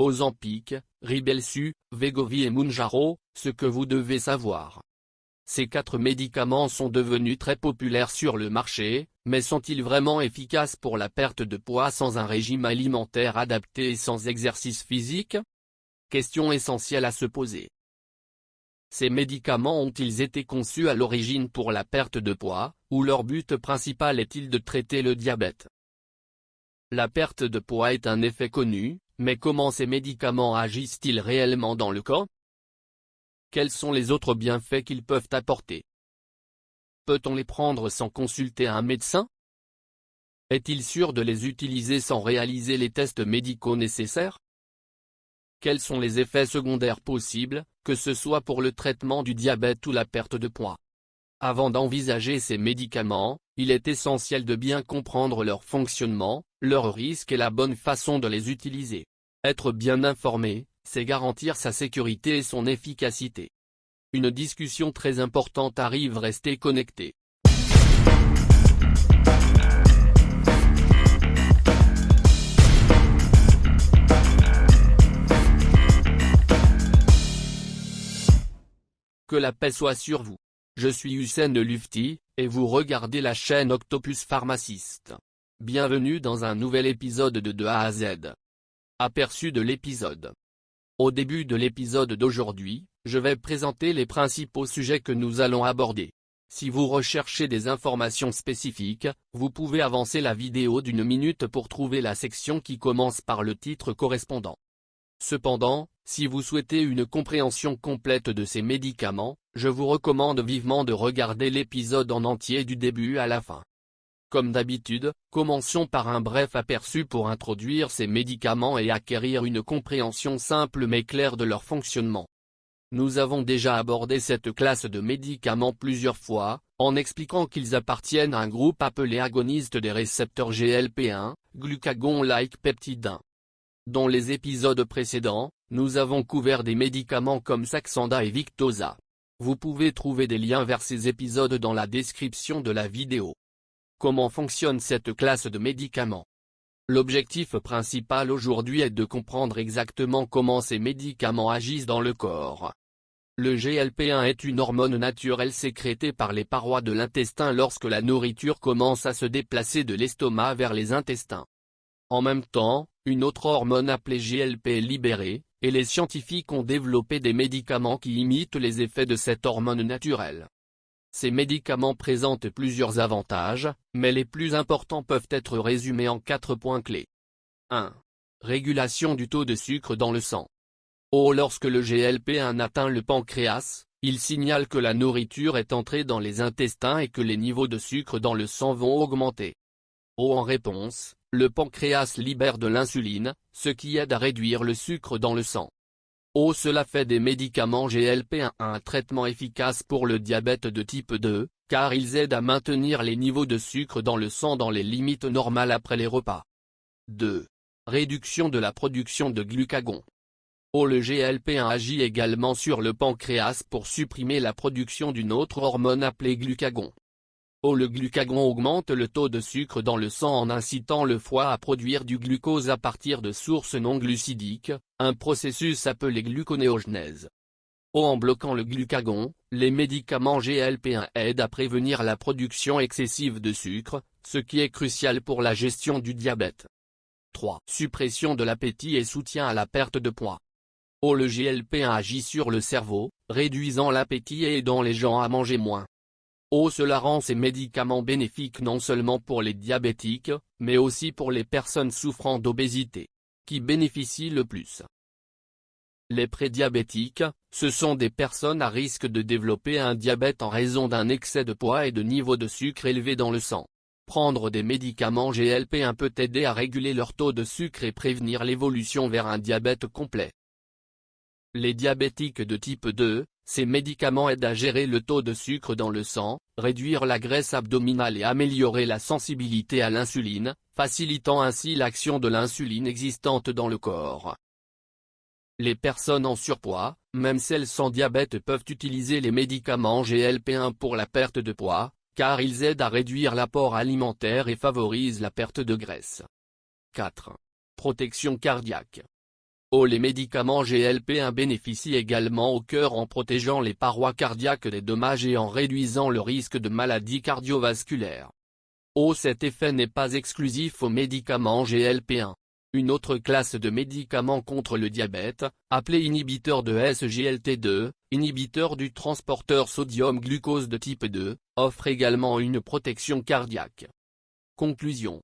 Ozempic, Rybelsus, Wegovy et Mounjaro, ce que vous devez savoir. Ces 4 médicaments sont devenus très populaires sur le marché, mais sont-ils vraiment efficaces pour la perte de poids sans un régime alimentaire adapté et sans exercice physique? Question essentielle à se poser. Ces médicaments ont-ils été conçus à l'origine pour la perte de poids, ou leur but principal est-il de traiter le diabète? La perte de poids est un effet connu, mais comment ces médicaments agissent-ils réellement dans le corps? Quels sont les autres bienfaits qu'ils peuvent apporter? Peut-on les prendre sans consulter un médecin? Est-il sûr de les utiliser sans réaliser les tests médicaux nécessaires? Quels sont les effets secondaires possibles, que ce soit pour le traitement du diabète ou la perte de poids? Avant d'envisager ces médicaments, il est essentiel de bien comprendre leur fonctionnement, leurs risques et la bonne façon de les utiliser. Être bien informé, c'est garantir sa sécurité et son efficacité. Une discussion très importante arrive, restez connectés. Que la paix soit sur vous. Je suis Hussein Lufti, et vous regardez la chaîne Octopus Pharmacist. Bienvenue dans un nouvel épisode de A à Z. Aperçu de l'épisode. Au début de l'épisode d'aujourd'hui, je vais présenter les principaux sujets que nous allons aborder. Si vous recherchez des informations spécifiques, vous pouvez avancer la vidéo d'1 minute pour trouver la section qui commence par le titre correspondant. Cependant, si vous souhaitez une compréhension complète de ces médicaments, je vous recommande vivement de regarder l'épisode en entier du début à la fin. Comme d'habitude, commençons par un bref aperçu pour introduire ces médicaments et acquérir une compréhension simple mais claire de leur fonctionnement. Nous avons déjà abordé cette classe de médicaments plusieurs fois, en expliquant qu'ils appartiennent à un groupe appelé agonistes des récepteurs GLP-1, glucagon-like peptide 1. Dans les épisodes précédents, nous avons couvert des médicaments comme Saxenda et Victoza. Vous pouvez trouver des liens vers ces épisodes dans la description de la vidéo. Comment fonctionne cette classe de médicaments? L'objectif principal aujourd'hui est de comprendre exactement comment ces médicaments agissent dans le corps. Le GLP-1 est une hormone naturelle sécrétée par les parois de l'intestin lorsque la nourriture commence à se déplacer de l'estomac vers les intestins. En même temps, une autre hormone appelée GLP est libérée, et les scientifiques ont développé des médicaments qui imitent les effets de cette hormone naturelle. Ces médicaments présentent plusieurs avantages, mais les plus importants peuvent être résumés en 4 points clés. 1. Régulation du taux de sucre dans le sang. Lorsque le GLP-1 atteint le pancréas, il signale que la nourriture est entrée dans les intestins et que les niveaux de sucre dans le sang vont augmenter. En réponse, le pancréas libère de l'insuline, ce qui aide à réduire le sucre dans le sang. Cela fait des médicaments GLP-1 un traitement efficace pour le diabète de type 2, car ils aident à maintenir les niveaux de sucre dans le sang dans les limites normales après les repas. 2. Réduction de la production de glucagon. Le GLP-1 agit également sur le pancréas pour supprimer la production d'une autre hormone appelée glucagon. Le glucagon augmente le taux de sucre dans le sang en incitant le foie à produire du glucose à partir de sources non glucidiques, un processus appelé gluconéogenèse. En bloquant le glucagon, les médicaments GLP-1 aident à prévenir la production excessive de sucre, ce qui est crucial pour la gestion du diabète. 3. Suppression de l'appétit et soutien à la perte de poids. Le GLP-1 agit sur le cerveau, réduisant l'appétit et aidant les gens à manger moins. Cela rend ces médicaments bénéfiques non seulement pour les diabétiques, mais aussi pour les personnes souffrant d'obésité, qui bénéficient le plus. Les prédiabétiques, ce sont des personnes à risque de développer un diabète en raison d'un excès de poids et de niveau de sucre élevé dans le sang. Prendre des médicaments GLP-1 peut aider à réguler leur taux de sucre et prévenir l'évolution vers un diabète complet. Les diabétiques de type 2, ces médicaments aident à gérer le taux de sucre dans le sang, réduire la graisse abdominale et améliorer la sensibilité à l'insuline, facilitant ainsi l'action de l'insuline existante dans le corps. Les personnes en surpoids, même celles sans diabète, peuvent utiliser les médicaments GLP-1 pour la perte de poids, car ils aident à réduire l'apport alimentaire et favorisent la perte de graisse. 4. Protection cardiaque. Les médicaments GLP-1 bénéficient également au cœur en protégeant les parois cardiaques des dommages et en réduisant le risque de maladies cardiovasculaires. Cet effet n'est pas exclusif aux médicaments GLP-1. Une autre classe de médicaments contre le diabète, appelée inhibiteur de SGLT2, inhibiteur du transporteur sodium-glucose de type 2, offre également une protection cardiaque. Conclusion.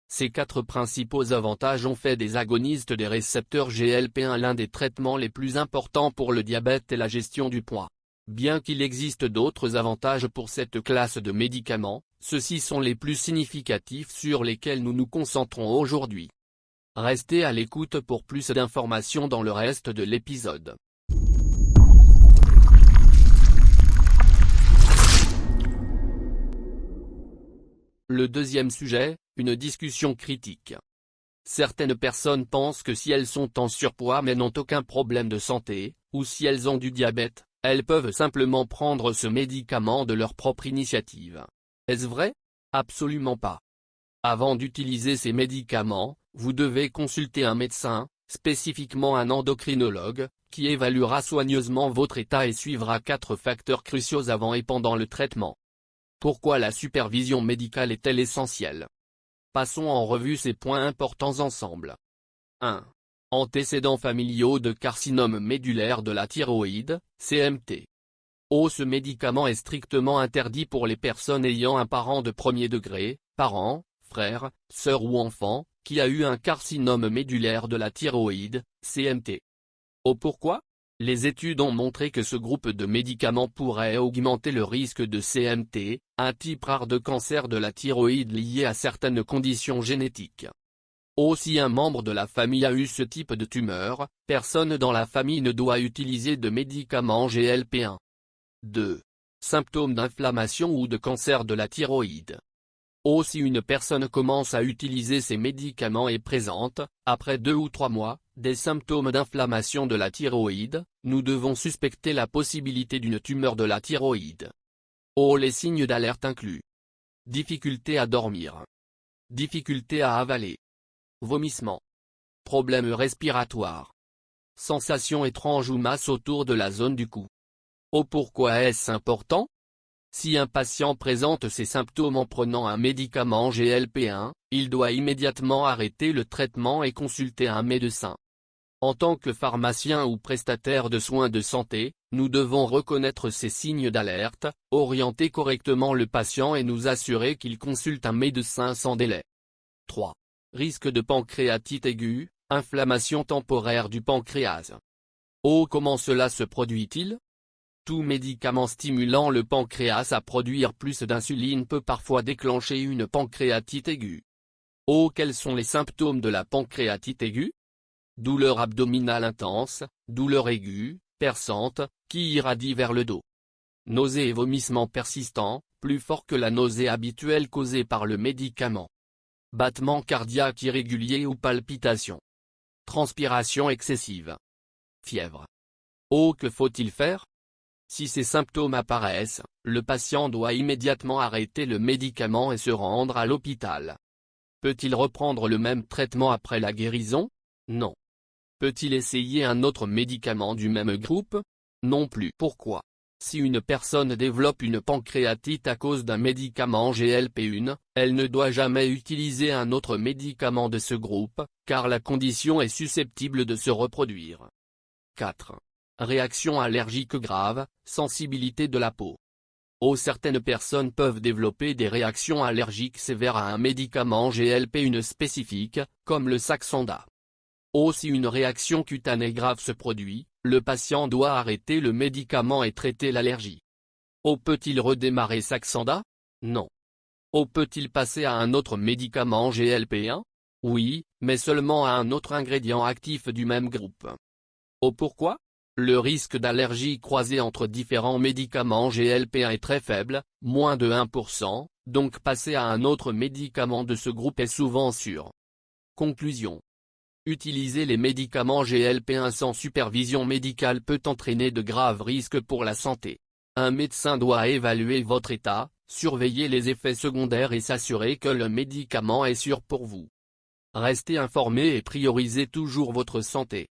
Ces 4 principaux avantages ont fait des agonistes des récepteurs GLP-1 l'un des traitements les plus importants pour le diabète et la gestion du poids. Bien qu'il existe d'autres avantages pour cette classe de médicaments, ceux-ci sont les plus significatifs sur lesquels nous nous concentrons aujourd'hui. Restez à l'écoute pour plus d'informations dans le reste de l'épisode. Le deuxième sujet, une discussion critique. Certaines personnes pensent que si elles sont en surpoids mais n'ont aucun problème de santé, ou si elles ont du diabète, elles peuvent simplement prendre ce médicament de leur propre initiative. Est-ce vrai? Absolument pas. Avant d'utiliser ces médicaments, vous devez consulter un médecin, spécifiquement un endocrinologue, qui évaluera soigneusement votre état et suivra 4 facteurs cruciaux avant et pendant le traitement. Pourquoi la supervision médicale est-elle essentielle? Passons en revue ces points importants ensemble. 1. Antécédents familiaux de carcinome médulaire de la thyroïde, CMT. Ce médicament est strictement interdit pour les personnes ayant un parent de premier degré, parent, frère, sœur ou enfant, qui a eu un carcinome médulaire de la thyroïde, CMT. Pourquoi? Les études ont montré que ce groupe de médicaments pourrait augmenter le risque de CMT, un type rare de cancer de la thyroïde lié à certaines conditions génétiques. Si un membre de la famille a eu ce type de tumeur, personne dans la famille ne doit utiliser de médicaments GLP-1. 2. Symptômes d'inflammation ou de cancer de la thyroïde. Si une personne commence à utiliser ces médicaments et présente, après 2 ou 3 mois, des symptômes d'inflammation de la thyroïde, nous devons suspecter la possibilité d'une tumeur de la thyroïde. Les signes d'alerte incluent difficulté à dormir, difficulté à avaler, vomissement, problèmes respiratoires, sensations étranges ou masse autour de la zone du cou. Pourquoi est-ce important? Si un patient présente ces symptômes en prenant un médicament GLP-1, il doit immédiatement arrêter le traitement et consulter un médecin. En tant que pharmacien ou prestataire de soins de santé, nous devons reconnaître ces signes d'alerte, orienter correctement le patient et nous assurer qu'il consulte un médecin sans délai. 3. Risque de pancréatite aiguë, inflammation temporaire du pancréas. Comment cela se produit-il? Tout médicament stimulant le pancréas à produire plus d'insuline peut parfois déclencher une pancréatite aiguë. Quels sont les symptômes de la pancréatite aiguë? Douleur abdominale intense, douleur aiguë, perçante, qui irradie vers le dos. Nausées et vomissements persistants, plus forts que la nausée habituelle causée par le médicament. Battements cardiaques irréguliers ou palpitations. Transpiration excessive. Fièvre. Que faut-il faire? Si ces symptômes apparaissent, le patient doit immédiatement arrêter le médicament et se rendre à l'hôpital. Peut-il reprendre le même traitement après la guérison? Non. Peut-il essayer un autre médicament du même groupe? Non plus. Pourquoi? Si une personne développe une pancréatite à cause d'un médicament GLP-1, elle ne doit jamais utiliser un autre médicament de ce groupe, car la condition est susceptible de se reproduire. 4. Réaction allergique grave, sensibilité de la peau. Certaines personnes peuvent développer des réactions allergiques sévères à un médicament GLP-1 spécifique, comme le Saxenda. Si une réaction cutanée grave se produit, le patient doit arrêter le médicament et traiter l'allergie. Peut-il redémarrer Saxenda? Non. Peut-il passer à un autre médicament GLP-1? Oui, mais seulement à un autre ingrédient actif du même groupe. Pourquoi? Le risque d'allergie croisée entre différents médicaments GLP-1 est très faible, moins de 1%, donc passer à un autre médicament de ce groupe est souvent sûr. Conclusion. Utiliser les médicaments GLP-1 sans supervision médicale peut entraîner de graves risques pour la santé. Un médecin doit évaluer votre état, surveiller les effets secondaires et s'assurer que le médicament est sûr pour vous. Restez informé et priorisez toujours votre santé.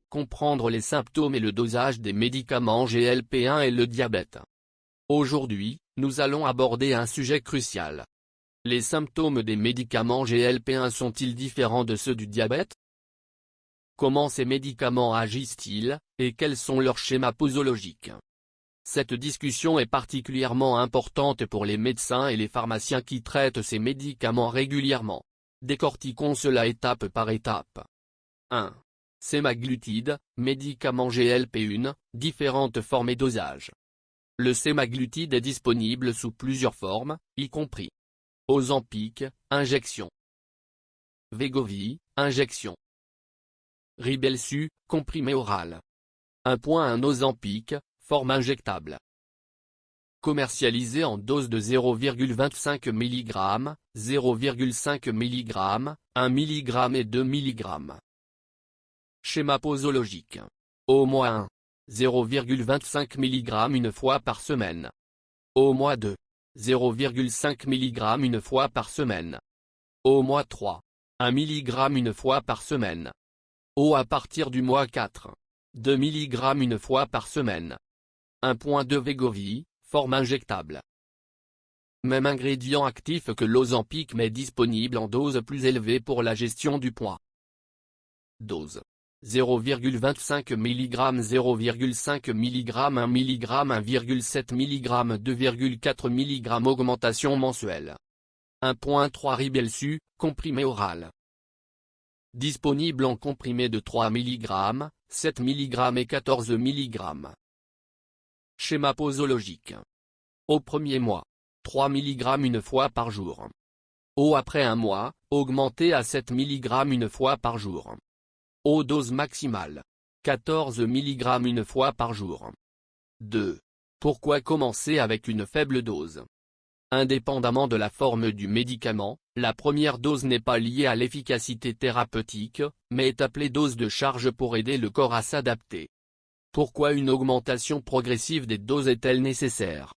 comprendre les symptômes et le dosage des médicaments GLP-1 et le diabète. Aujourd'hui, nous allons aborder un sujet crucial. Les symptômes des médicaments GLP-1 sont-ils différents de ceux du diabète? Comment ces médicaments agissent-ils, et quels sont leurs schémas posologiques? Cette discussion est particulièrement importante pour les médecins et les pharmaciens qui traitent ces médicaments régulièrement. Décortiquons cela étape par étape. 1. Sémaglutide, médicament GLP-1, différentes formes et dosages. Le sémaglutide est disponible sous plusieurs formes, y compris Ozempic, injection. Wegovy, injection. Rybelsus, comprimé oral. 1,1 Ozempic, forme injectable. Commercialisé en dose de 0,25 mg, 0,5 mg, 1 mg et 2 mg. Schéma posologique. Au mois 1. 0,25 mg une fois par semaine. Au mois 2. 0,5 mg une fois par semaine. Au mois 3. 1 mg une fois par semaine. À partir du mois 4. 2 mg une fois par semaine. 1,2 Wegovy, forme injectable. Même ingrédient actif que l'Ozempic mais disponible en dose plus élevée pour la gestion du poids. Dose. 0,25 mg 0,5 mg 1 mg 1,7 mg 2,4 mg augmentation mensuelle. 1,3 Rybelsus, comprimé oral. Disponible en comprimé de 3 mg, 7 mg et 14 mg. Schéma posologique. Au premier mois. 3 mg une fois par jour. Après un mois, augmenté à 7 mg une fois par jour. Dose maximale. 14 mg une fois par jour. 2. Pourquoi commencer avec une faible dose? Indépendamment de la forme du médicament, la première dose n'est pas liée à l'efficacité thérapeutique, mais est appelée dose de charge pour aider le corps à s'adapter. Pourquoi une augmentation progressive des doses est-elle nécessaire?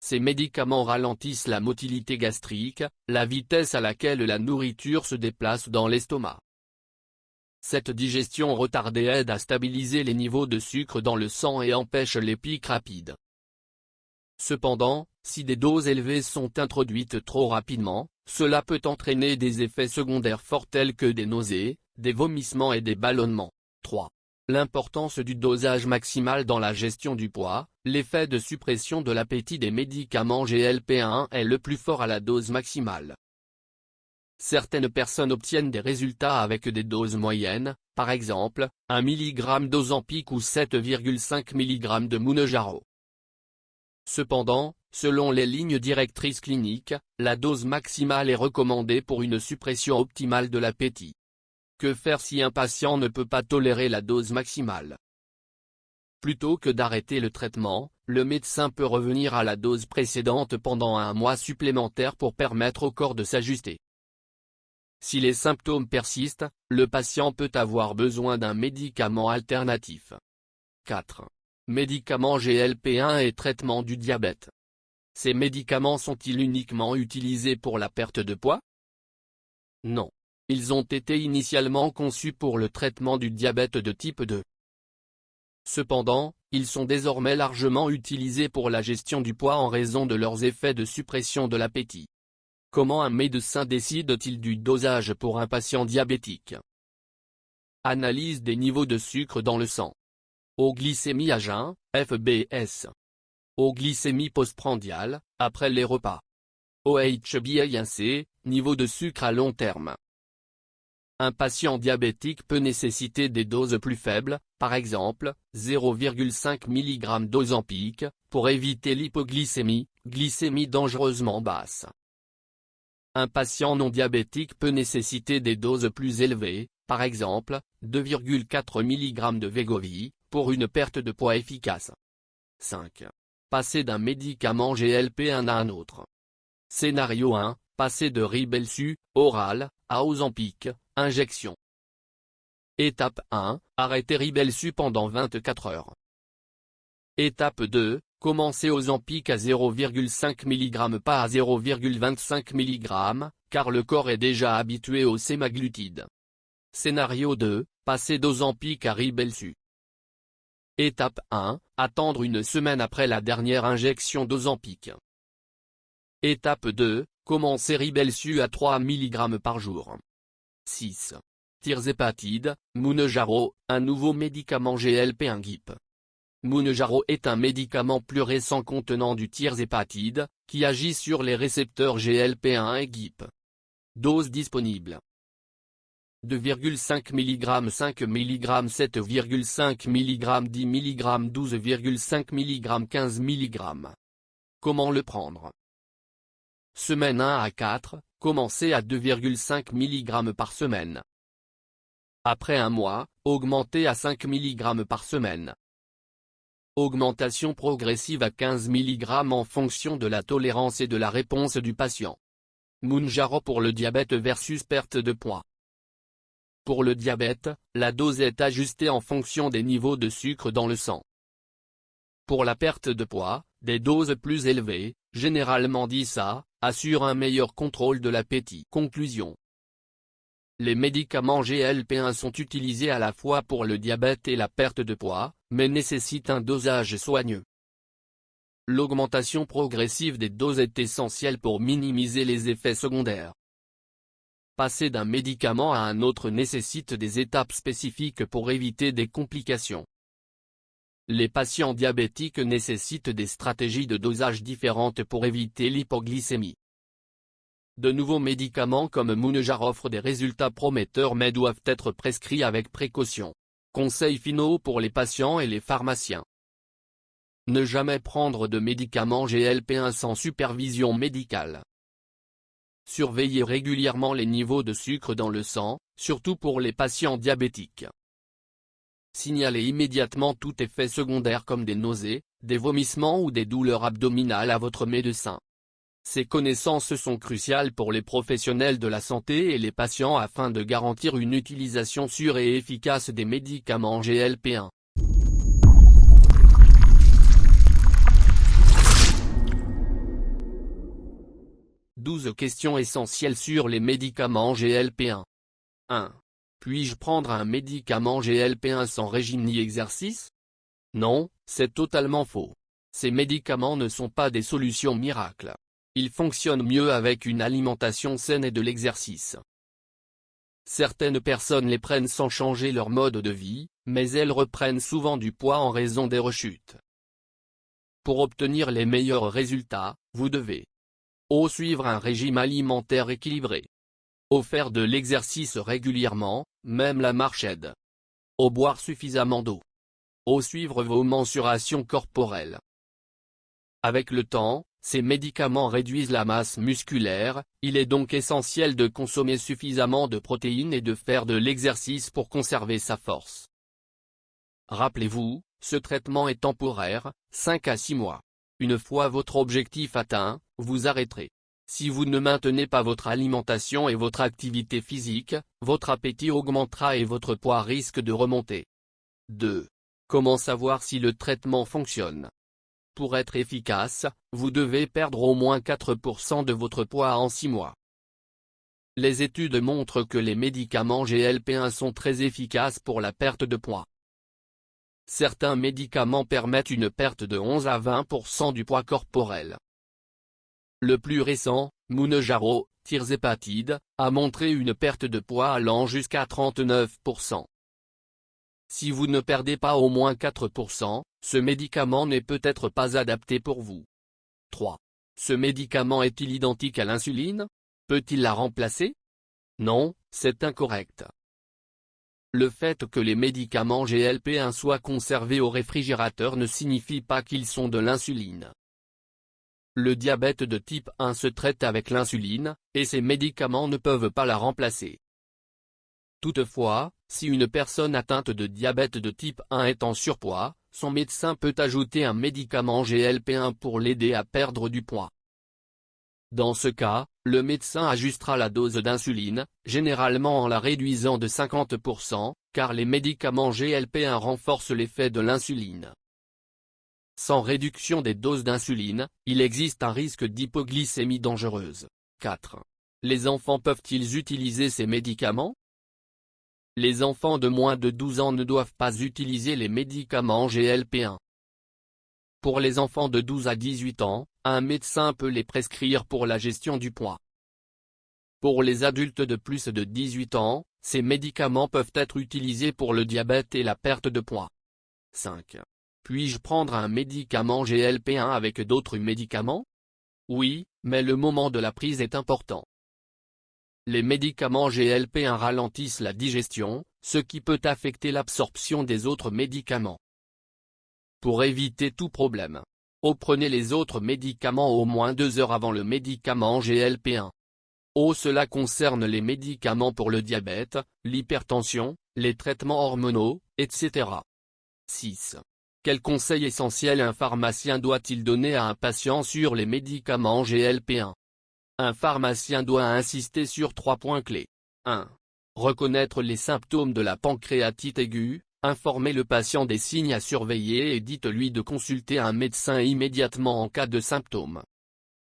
Ces médicaments ralentissent la motilité gastrique, la vitesse à laquelle la nourriture se déplace dans l'estomac. Cette digestion retardée aide à stabiliser les niveaux de sucre dans le sang et empêche les pics rapides. Cependant, si des doses élevées sont introduites trop rapidement, cela peut entraîner des effets secondaires forts tels que des nausées, des vomissements et des ballonnements. 3. L'importance du dosage maximal dans la gestion du poids. L'effet de suppression de l'appétit des médicaments GLP-1 est le plus fort à la dose maximale. Certaines personnes obtiennent des résultats avec des doses moyennes, par exemple, 1 mg d'Ozempic ou 7,5 mg de Mounjaro. Cependant, selon les lignes directrices cliniques, la dose maximale est recommandée pour une suppression optimale de l'appétit. Que faire si un patient ne peut pas tolérer la dose maximale? Plutôt que d'arrêter le traitement, le médecin peut revenir à la dose précédente pendant un mois supplémentaire pour permettre au corps de s'ajuster. Si les symptômes persistent, le patient peut avoir besoin d'un médicament alternatif. 4. Médicaments GLP-1 et traitement du diabète. Ces médicaments sont-ils uniquement utilisés pour la perte de poids? Non. Ils ont été initialement conçus pour le traitement du diabète de type 2. Cependant, ils sont désormais largement utilisés pour la gestion du poids en raison de leurs effets de suppression de l'appétit. Comment un médecin décide-t-il du dosage pour un patient diabétique? Analyse des niveaux de sucre dans le sang. Glycémie à jeun, FBS. Glycémie postprandiale, après les repas. HbA1c, niveau de sucre à long terme. Un patient diabétique peut nécessiter des doses plus faibles, par exemple, 0,5 mg d'Ozempic, pour éviter l'hypoglycémie, glycémie dangereusement basse. Un patient non diabétique peut nécessiter des doses plus élevées, par exemple, 2,4 mg de Wegovy, pour une perte de poids efficace. 5. Passer d'un médicament GLP-1 à un autre. Scénario 1, passer de Rybelsus, oral, à Ozempic, injection. Étape 1, arrêter Rybelsus pendant 24 heures. Étape 2, commencer Ozempic à 0,5 mg pas à 0,25 mg, car le corps est déjà habitué au sémaglutide. Scénario 2, passer d'Ozempic à Rybelsus. Étape 1, attendre une semaine après la dernière injection d'Ozempic. Étape 2, commencer Rybelsus à 3 mg par jour. 6. Tirzépatide, Mounjaro, un nouveau médicament GLP-1 GIP. Mounjaro est un médicament plus récent contenant du tirzépatide, qui agit sur les récepteurs GLP-1 et GIP. Dose disponible. 2,5 mg 5 mg 7,5 mg 10 mg 12,5 mg 15 mg. Comment le prendre? Semaine 1 à 4, commencez à 2,5 mg par semaine. Après un mois, augmentez à 5 mg par semaine. Augmentation progressive à 15 mg en fonction de la tolérance et de la réponse du patient. Mounjaro pour le diabète versus perte de poids. Pour le diabète, la dose est ajustée en fonction des niveaux de sucre dans le sang. Pour la perte de poids, des doses plus élevées, généralement 10 à, assurent un meilleur contrôle de l'appétit. Conclusion. Les médicaments GLP-1 sont utilisés à la fois pour le diabète et la perte de poids, mais nécessitent un dosage soigneux. L'augmentation progressive des doses est essentielle pour minimiser les effets secondaires. Passer d'un médicament à un autre nécessite des étapes spécifiques pour éviter des complications. Les patients diabétiques nécessitent des stratégies de dosage différentes pour éviter l'hypoglycémie. De nouveaux médicaments comme Mounjaro offrent des résultats prometteurs mais doivent être prescrits avec précaution. Conseils finaux pour les patients et les pharmaciens. Ne jamais prendre de médicaments GLP-1 sans supervision médicale. Surveillez régulièrement les niveaux de sucre dans le sang, surtout pour les patients diabétiques. Signalez immédiatement tout effet secondaire comme des nausées, des vomissements ou des douleurs abdominales à votre médecin. Ces connaissances sont cruciales pour les professionnels de la santé et les patients afin de garantir une utilisation sûre et efficace des médicaments GLP-1. « 12 questions essentielles sur les médicaments GLP-1. 1. Puis-je prendre un médicament GLP-1 sans régime ni exercice? Non, c'est totalement faux. Ces médicaments ne sont pas des solutions miracles. Ils fonctionnent mieux avec une alimentation saine et de l'exercice. Certaines personnes les prennent sans changer leur mode de vie, mais elles reprennent souvent du poids en raison des rechutes. Pour obtenir les meilleurs résultats, vous devez suivre un régime alimentaire équilibré. Faire de l'exercice régulièrement, même la marche aide. Boire suffisamment d'eau. Suivre vos mensurations corporelles. Avec le temps, ces médicaments réduisent la masse musculaire, il est donc essentiel de consommer suffisamment de protéines et de faire de l'exercice pour conserver sa force. Rappelez-vous, ce traitement est temporaire, 5 à 6 mois. Une fois votre objectif atteint, vous arrêterez. Si vous ne maintenez pas votre alimentation et votre activité physique, votre appétit augmentera et votre poids risque de remonter. 2. Comment savoir si le traitement fonctionne? Pour être efficace, vous devez perdre au moins 4% de votre poids en 6 mois. Les études montrent que les médicaments GLP-1 sont très efficaces pour la perte de poids. Certains médicaments permettent une perte de 11 à 20% du poids corporel. Le plus récent, Mounjaro, tirzépatide, a montré une perte de poids allant jusqu'à 39%. Si vous ne perdez pas au moins 4%, ce médicament n'est peut-être pas adapté pour vous. 3. Ce médicament est-il identique à l'insuline? Peut-il la remplacer? Non, c'est incorrect. Le fait que les médicaments GLP-1 soient conservés au réfrigérateur ne signifie pas qu'ils sont de l'insuline. Le diabète de type 1 se traite avec l'insuline, et ces médicaments ne peuvent pas la remplacer. Toutefois, si une personne atteinte de diabète de type 1 est en surpoids, son médecin peut ajouter un médicament GLP-1 pour l'aider à perdre du poids. Dans ce cas, le médecin ajustera la dose d'insuline, généralement en la réduisant de 50%, car les médicaments GLP-1 renforcent l'effet de l'insuline. Sans réduction des doses d'insuline, il existe un risque d'hypoglycémie dangereuse. 4. Les enfants peuvent-ils utiliser ces médicaments? Les enfants de moins de 12 ans ne doivent pas utiliser les médicaments GLP-1. Pour les enfants de 12 à 18 ans, un médecin peut les prescrire pour la gestion du poids. Pour les adultes de plus de 18 ans, ces médicaments peuvent être utilisés pour le diabète et la perte de poids. 5. Puis-je prendre un médicament GLP-1 avec d'autres médicaments? Oui, mais le moment de la prise est important. Les médicaments GLP-1 ralentissent la digestion, ce qui peut affecter l'absorption des autres médicaments. Pour éviter tout problème, prenez les autres médicaments au moins 2 heures avant le médicament GLP-1. Cela concerne les médicaments pour le diabète, l'hypertension, les traitements hormonaux, etc. 6. Quel conseil essentiel un pharmacien doit-il donner à un patient sur les médicaments GLP-1? Un pharmacien doit insister sur 3 points clés. 1. Reconnaître les symptômes de la pancréatite aiguë, informer le patient des signes à surveiller et dites-lui de consulter un médecin immédiatement en cas de symptômes.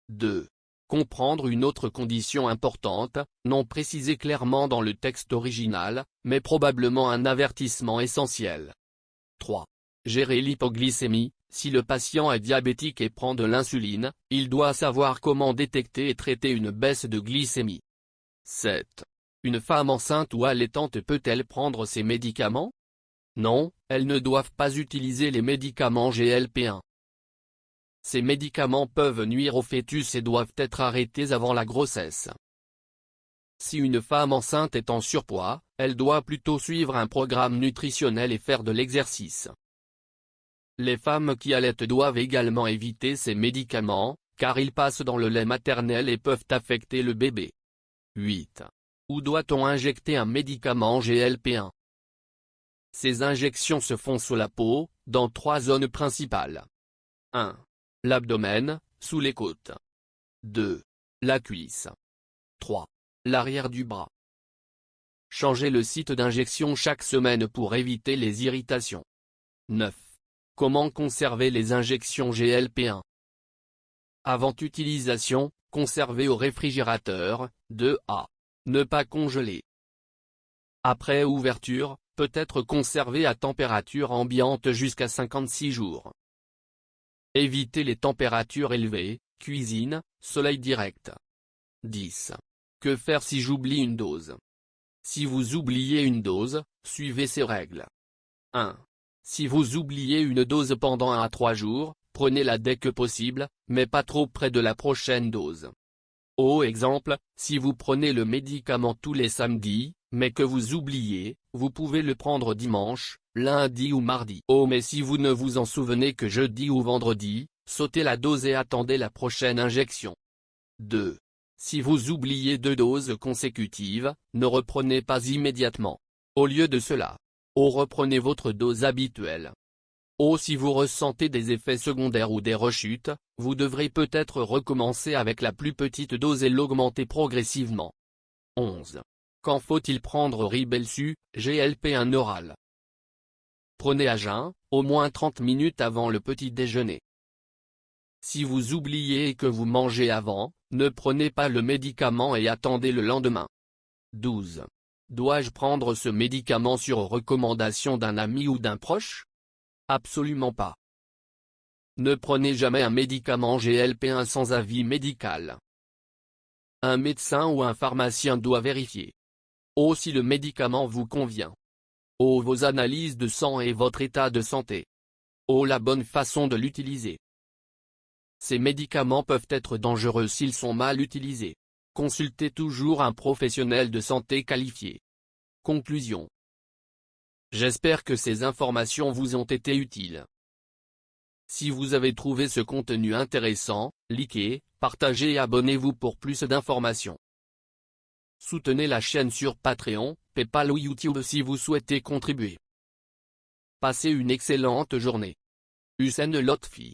2. Comprendre une autre condition importante, non précisée clairement dans le texte original, mais probablement un avertissement essentiel. 3. Gérer l'hypoglycémie. Si le patient est diabétique et prend de l'insuline, il doit savoir comment détecter et traiter une baisse de glycémie. 7. Une femme enceinte ou allaitante peut-elle prendre ces médicaments? Non, elles ne doivent pas utiliser les médicaments GLP-1. Ces médicaments peuvent nuire au fœtus et doivent être arrêtés avant la grossesse. Si une femme enceinte est en surpoids, elle doit plutôt suivre un programme nutritionnel et faire de l'exercice. Les femmes qui allaitent doivent également éviter ces médicaments, car ils passent dans le lait maternel et peuvent affecter le bébé. 8. Où doit-on injecter un médicament GLP-1? Ces injections se font sous la peau, dans 3 zones principales. 1. L'abdomen, sous les côtes. 2. La cuisse. 3. L'arrière du bras. Changez le site d'injection chaque semaine pour éviter les irritations. 9. Comment conserver les injections GLP-1? Avant utilisation, conserver au réfrigérateur. 2A. Ne pas congeler. Après ouverture, peut être conservé à température ambiante jusqu'à 56 jours. Évitez les températures élevées, cuisine, soleil direct. 10. Que faire si j'oublie une dose? Si vous oubliez une dose, suivez ces règles. 1. Si vous oubliez une dose pendant 1 à 3 jours, prenez-la dès que possible, mais pas trop près de la prochaine dose. Exemple, si vous prenez le médicament tous les samedis, mais que vous oubliez, vous pouvez le prendre dimanche, lundi ou mardi. Mais si vous ne vous en souvenez que jeudi ou vendredi, sautez la dose et attendez la prochaine injection. 2. Si vous oubliez 2 doses consécutives, ne reprenez pas immédiatement. Au lieu de cela, reprenez votre dose habituelle. Si vous ressentez des effets secondaires ou des rechutes, vous devrez peut-être recommencer avec la plus petite dose et l'augmenter progressivement. 11. Quand faut-il prendre Rybelsus, GLP-1 oral? Prenez à jeun, au moins 30 minutes avant le petit déjeuner. Si vous oubliez et que vous mangez avant, ne prenez pas le médicament et attendez le lendemain. 12. Dois-je prendre ce médicament sur recommandation d'un ami ou d'un proche? Absolument pas. Ne prenez jamais un médicament GLP-1 sans avis médical. Un médecin ou un pharmacien doit vérifier. Si le médicament vous convient. Vos analyses de sang et votre état de santé. La bonne façon de l'utiliser. Ces médicaments peuvent être dangereux s'ils sont mal utilisés. Consultez toujours un professionnel de santé qualifié. Conclusion. J'espère que ces informations vous ont été utiles. Si vous avez trouvé ce contenu intéressant, likez, partagez et abonnez-vous pour plus d'informations. Soutenez la chaîne sur Patreon, PayPal ou YouTube si vous souhaitez contribuer. Passez une excellente journée. Hussein Lotfi.